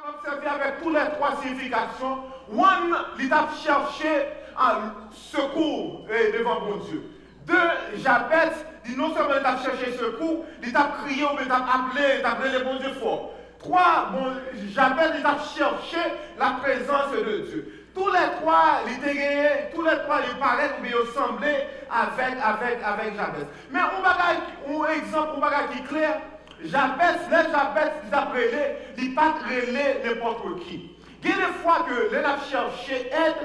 observé avec toutes les trois significations, one, il a cherché un secours devant mon Dieu. Deux, Jabez, non seulement il a cherché secours, il a crié ou il a appelé le bon Dieu fort. Trois, Jabez, il a cherché la présence de Dieu. Tous les trois, ils paraissent ou bien ils semblaient avec Jabez. Mais un exemple, qui est clair, Jabez, ils appelaient, ils pas relé n'importe qui. Il y a des fois que les gens cherchent aide,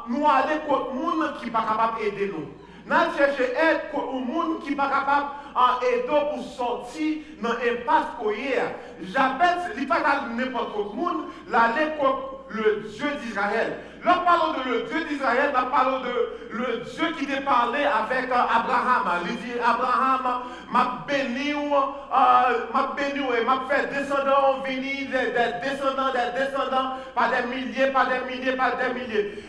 nous allons contre le monde qui n'est pas capable d'aider nous. Nous cherchons aide contre le monde qui n'est pas capable d'aider pour sortir dans l'impasse qu'on a. Jabez, il n'est pas n'importe quel monde, l'aller contre le Dieu d'Israël. Là, parlons de le Dieu d'Israël, là, parlons de le Dieu qui t'a parlé avec Abraham. Il dit, Abraham, m'a béni et m'a fait descendants venir des descendants, par des milliers.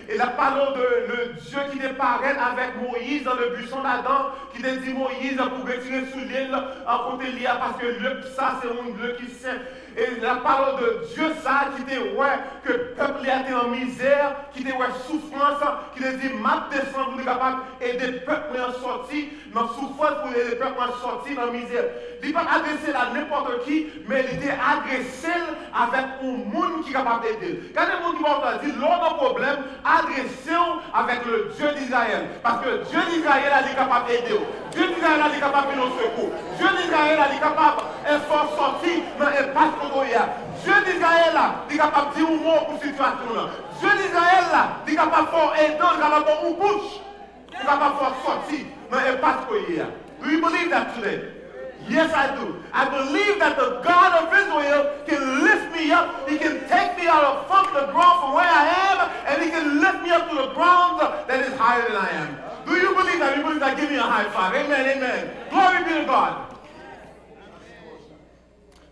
Et là, parlons de le Dieu qui t'a parlé avec Moïse dans le buisson d'Adam, qui t'a dit Moïse pour retirer sous l'île à côté de l'île, parce que ça, c'est un Dieu qui sait. Et la parole de Dieu, ça, qui dit, ouais, que le peuple a été en misère, qui dit, ouais, souffrance, qui dit, m'a descendre pour être capable d'aider le peuple à sortir, dans souffrance pour aider le peuple à sortir dans la misère. Il n'a pas adressé à n'importe qui, mais il était adressé avec un monde qui est capable d'aider. Quand le monde qui va dire, l'autre problème, adressez-vous avec le Dieu d'Israël. Parce que Dieu d'Israël est capable d'aider. Dieu d'Israël est capable de nous secours. Dieu d'Israël est capable de faire sortir dans l'impasse. Dieu d'Israël est capable de dire un mot pour cette situation. Dieu d'Israël est capable de faire aider, il est capable de faire une bouche. Il est capable de faire sortir dans l'impasse. Do you believe that today? Yes, I do. I believe that the God of Israel can lift me up. He can take me out of the ground from where I am, and He can lift me up to the ground that is higher than I am. Do you believe that? You believe that? Give me a high five. Amen, amen. Glory be to God.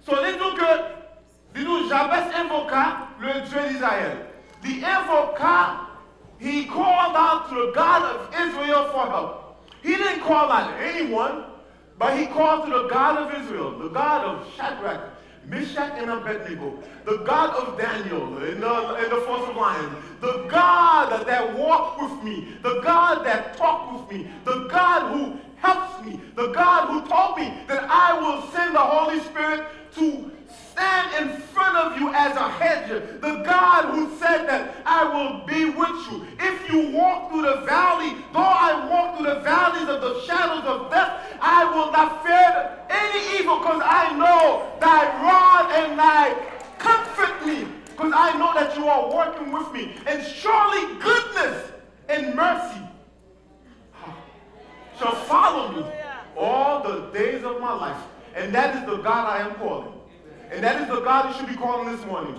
So, dis-nous, Jabez invoqua le Dieu d'Israël. The invoca, he called out to the God of Israel for help. He didn't call out anyone, but he called to the God of Israel, the God of Shadrach, Meshach, and Abednego, the God of Daniel in the force of lions, the God that walked with me, the God that talked with me, the God who helps me, the God who told me that I will send the Holy Spirit to stand in front of you as a hedge. The God who said that I will be with you. If you walk through the valley, though I walk through the valleys of the shadows of death, I will not fear any evil, because I know thy rod and thy comfort me, because I know that you are working with me. And surely goodness and mercy shall follow me all the days of my life. And that is the God I am calling. And that is the God you should be calling this morning.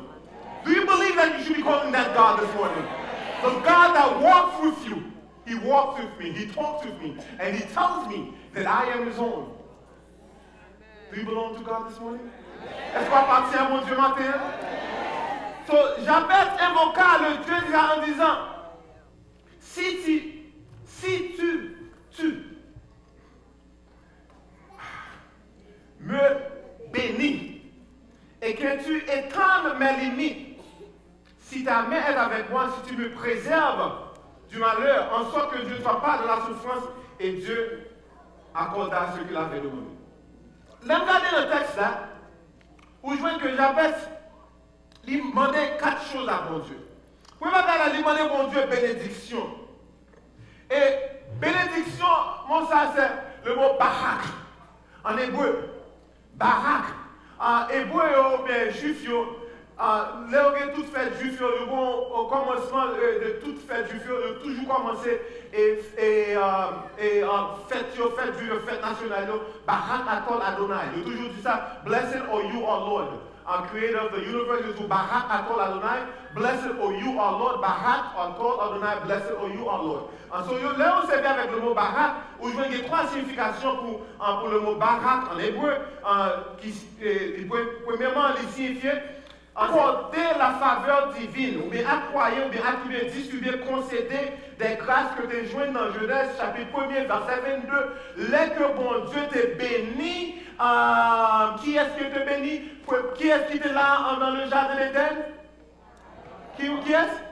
Do you believe that you should be calling that God this morning? The God that walks with you. He walks with me. He talks with me. And He tells me that I am His own. Do you belong to God this morning? Est-ce qu'on appartient à mon Dieu matin? So, Jabez invoqua le Dieu d'Israël en disant, si tu me bénis, et que tu étendes mes limites, si ta main est avec moi, si tu me préserves du malheur, en sorte que Dieu ne soit pas de la souffrance, et Dieu accorda ce qu'il avait demandé. Là, regardez le texte là, où je vois que Jabez lui demandait 4 choses à mon Dieu. Vous pouvez regarder, lui demander mon Dieu bénédiction. Et bénédiction, mon ça c'est le mot barak en hébreu. Barak. En hébreu, bien juif, les toutes fêtes juives, au commencement de toutes fêtes juives, toujours commencer et fête nationale, Barak Atol Adonai. Ils ont toujours dit ça, blessed are you, our Lord. Creator of the universe, is Barak Atol Adonai, blessed are you, our Lord. Barak Atol Adonai, blessed are you, our Lord. So, là, on s'est bien avec le mot Barak, où je vois qu'il y a 3 significations pour le mot Barak en hébreu, qui, premièrement, il signifie accorder la faveur divine, ou bien accoyer, ou bien attribuer, distribuer, concéder des grâces que tu joins dans Genèse chapitre 1er, verset 22. Là que bon Dieu te béni, qui est-ce qui te bénit? Qui est-ce qui était là dans le jardin d'Éden? Qui est-ce?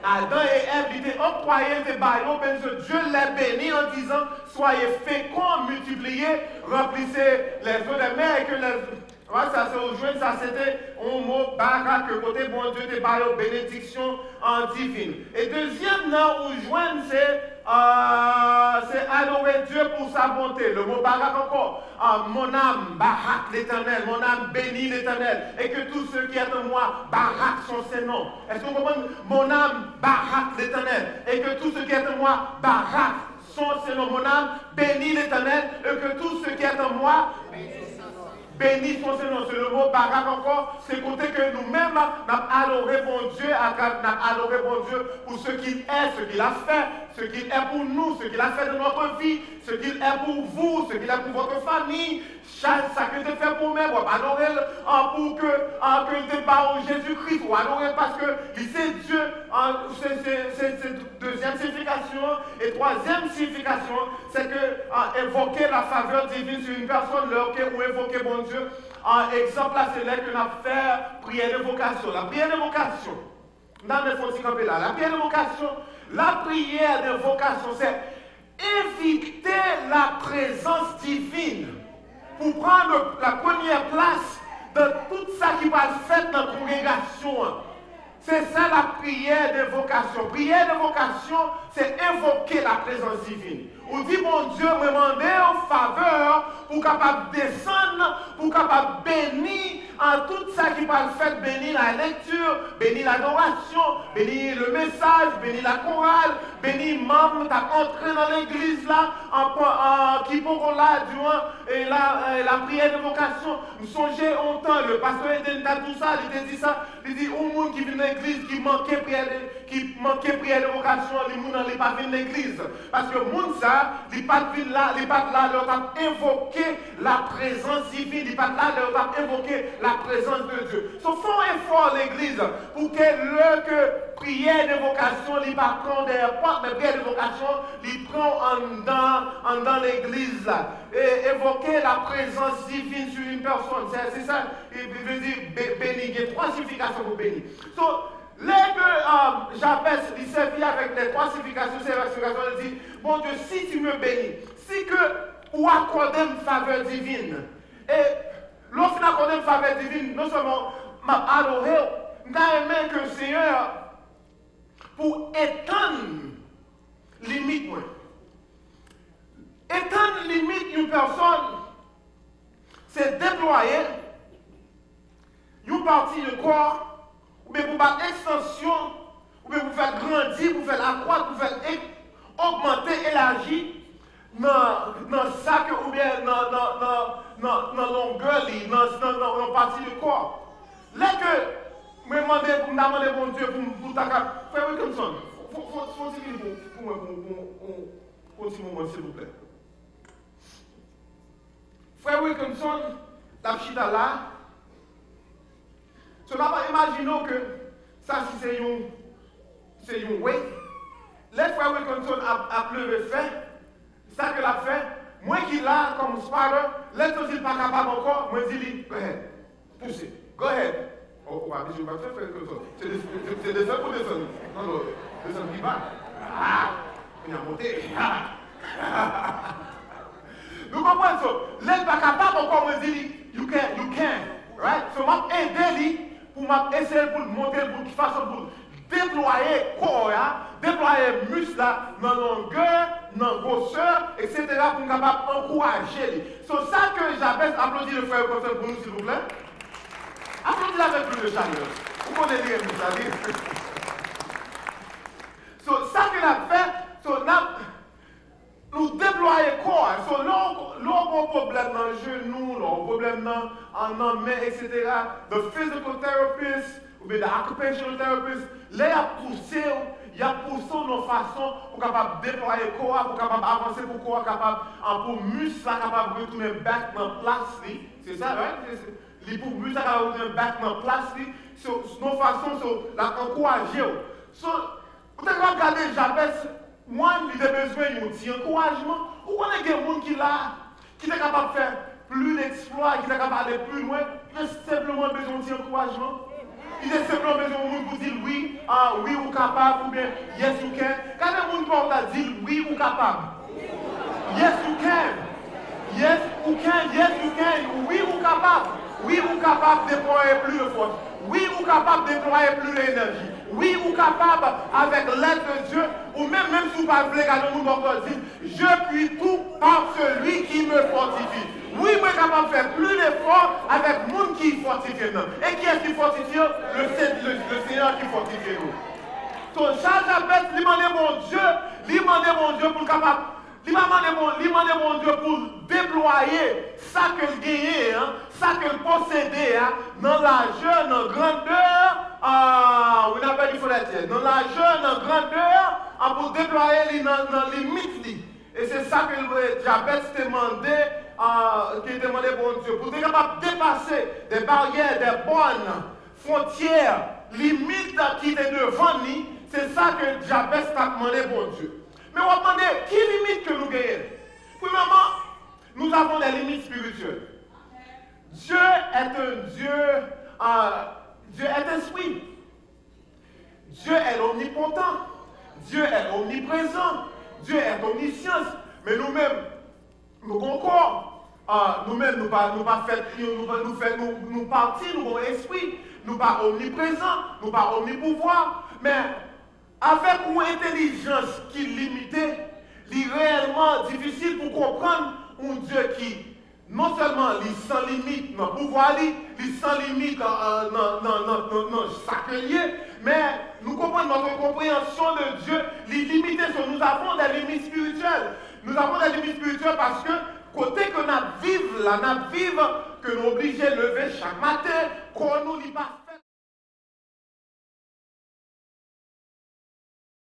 Adam et Ève, ils étaient octroyés des baillons, Dieu les bénit en disant, soyez féconds, multipliez, remplissez les eaux des mers et que les... Ouais, ça se rejoint, ça c'était un mot barak, que côté bon Dieu te baillons, bénédiction en divine. Et deuxième nom où joindre, c'est adorer Dieu pour sa bonté. Le mot barak encore. Mon âme barak l'éternel, mon âme bénit l'éternel. Et que tous ceux qui est en moi barak sont ses noms. Est-ce qu'on comprend? Mon âme barak l'éternel. Et que tous ceux qui est en moi barak sont ses noms. Mon âme bénit l'éternel. Et que tous ceux qui est en moi bénis son Seigneur. C'est le mot barak encore. C'est côté que nous-mêmes, nous avons adoré bon Dieu, pour ce qu'il est, ce qu'il a fait, ce qu'il est pour nous, ce qu'il a fait de notre vie, ce qu'il est pour vous, ce qu'il est pour votre famille. Chaque sacrifice fait pour moi, vous adorer pour que le débat au Jésus-Christ, vous adorer parce que c'est Dieu. C'est deuxième signification. Et troisième signification, c'est que évoquer la faveur divine sur une personne, ou évoquer bon Dieu. Exemple là, c'est là que nous avons fait prière d'évocation. La prière d'évocation, dans le fond, là, la prière d'évocation, c'est éviter la présence divine pour prendre la première place dans tout ça qui va être fait dans la congrégation. C'est ça la prière d'évocation. Prière d'évocation, c'est invoquer la présence divine. On dit, mon Dieu, me demander en faveur pour capable descendre, pour capable bénir en tout ça qui va être fait, bénir la lecture, bénir l'adoration, bénir le message, bénir la chorale, bénir membre, tu as entré dans l'église là, qui pourront là, durant la prière d'évocation. Nous songez longtemps, le pasteur Eden a tout ça, il dit ça, il dit, au monde qui vient de l'église, qui manquait prière d'évocation, les gens n'ont pas venu de l'église. Parce que le monde ça, il n'est pas là, leur a invoqué la présence divine, il n'est pas là, leur a invoqué la présence de Dieu. So, font effort l'église pour que prière d'évocation, il ne pas prendre des portes, mais prière d'évocation, il prend en dans l'église là. Et évoquer la présence divine sur une personne. C'est ça, il veut dire bénir. Il y a trois significations pour bénir. So, les que Jabez, il servit avec les trois significations, il dit, bon Dieu, si tu me bénis, si que ou accorder une faveur divine, et lorsqu'on accorde une faveur divine, non seulement m'a adoré, m'a aimé que le Seigneur, pour étendre limite, étendre limite une personne, c'est déployer une partie du corps, ou bien pour faire extension, ou bien pour faire grandir, pour faire accroître, pour faire augmenter, élargir dans sac ou bien dans longueur, dans la partie du corps. Là que je me demande bon Dieu pour ta faire comme ça. Faut dire pour moi, pour un petit moment, s'il vous plaît. Frère Wilkinson, la chita là, je imaginons que ça, si c'est un way. Les frères Wilkinson a levé fait, ça que l'a fait, moi qui l'a comme spider, les autres ils pas capable encore, moi je dis, go ahead, poussez, go ahead. Oh, je ne vais pas faire Wilkinson. C'est des pour descendre. Non, descendre qui va. Il a monté. Nous comprenons ça. Les pas capable encore, moi je dis, you can, right? So, je vais aider pour essayer pour monter, pour qu'il fasse pour déployer corps, déployer muscle dans la longueur, dans la grosseur, etc. pour capable encourager. C'est ça que j'appelle applaudir le frère Wilkinson pour nous, s'il vous plaît. Applaudissez avec plus de chaleur. Vous connaissez les mots, ça dit. Ça que l'a fait, nous déployer corps. L'autre problème dans le genou, l'autre problème dans la main, etc. Le physical therapist, ou bien l'occupational therapist, là, il a poussé nos façons pour capable déployer le corps, pour capable avancer pour le corps, pour muscle, capable de retourner back dans la place. C'est ça, right? les pour but ça va vous battre dans place sur nos façons sur la encourager. So, vous avez regardé Jabez, moi il a besoin d'un petit encouragement. Ou on a des gens qui là qui est capable de faire plus d'exploits, qui est capable d'aller plus loin, il a simplement besoin d'un petit encouragement. Il a simplement besoin d'un monde pour dire oui, oui ou capable, ou bien yes you can. Quand un monde peut dire oui ou capable, yes you can, yes you can, yes you can, oui ou capable, oui ou capable de déployer plus de force, oui ou capable de déployer plus d'énergie, oui ou capable avec l'aide de Dieu, ou même si vous ne parlez pas, quand le monde peut dire, je puis tout par celui qui me fortifie. Oui, je suis capable de faire plus d'efforts avec le monde qui fortifie. Et qui est-ce qui fortifie? Le Seigneur qui fortifie nous. Donc, Jabez, il demandait mon Dieu pour capable. Il demandait mon Dieu pour déployer ça qu'il gagnait, ça qu'il possédait, dans l'argent, dans la grandeur, on appelle il dans l'argent, dans la grandeur, pour déployer dans les limites. Et c'est ça que Jabez demandait. Qui demandait bon Dieu, pour être capable de dépasser des barrières, des bornes, frontières, limites qui étaient devant nous, c'est ça que Jabez a demandé bon Dieu. Mais on va demander, qui limite que nous gagnons? Premièrement, nous avons des limites spirituelles. Dieu est un Dieu, Dieu est esprit. Dieu est omnipotent. Dieu est omniprésent. Dieu est omniscience. Mais nous-mêmes, nous concordons. Nous-mêmes, nous partis, nous avons esprit, nous pas omniprésents, nous pas omnipouvoir, mais avec une intelligence qui est limitée, il est réellement difficile pour comprendre un Dieu qui, non seulement est sans limite dans le pouvoir, il est sans limite dans chaque lieu, mais nous comprenons notre compréhension de Dieu, il est limité sur nous avons des limites spirituelles. Nous avons des limites spirituelles parce que côté que nous vivons là, nous vivons que nous sommes obligés de lever chaque matin, qu'on nous dit pas.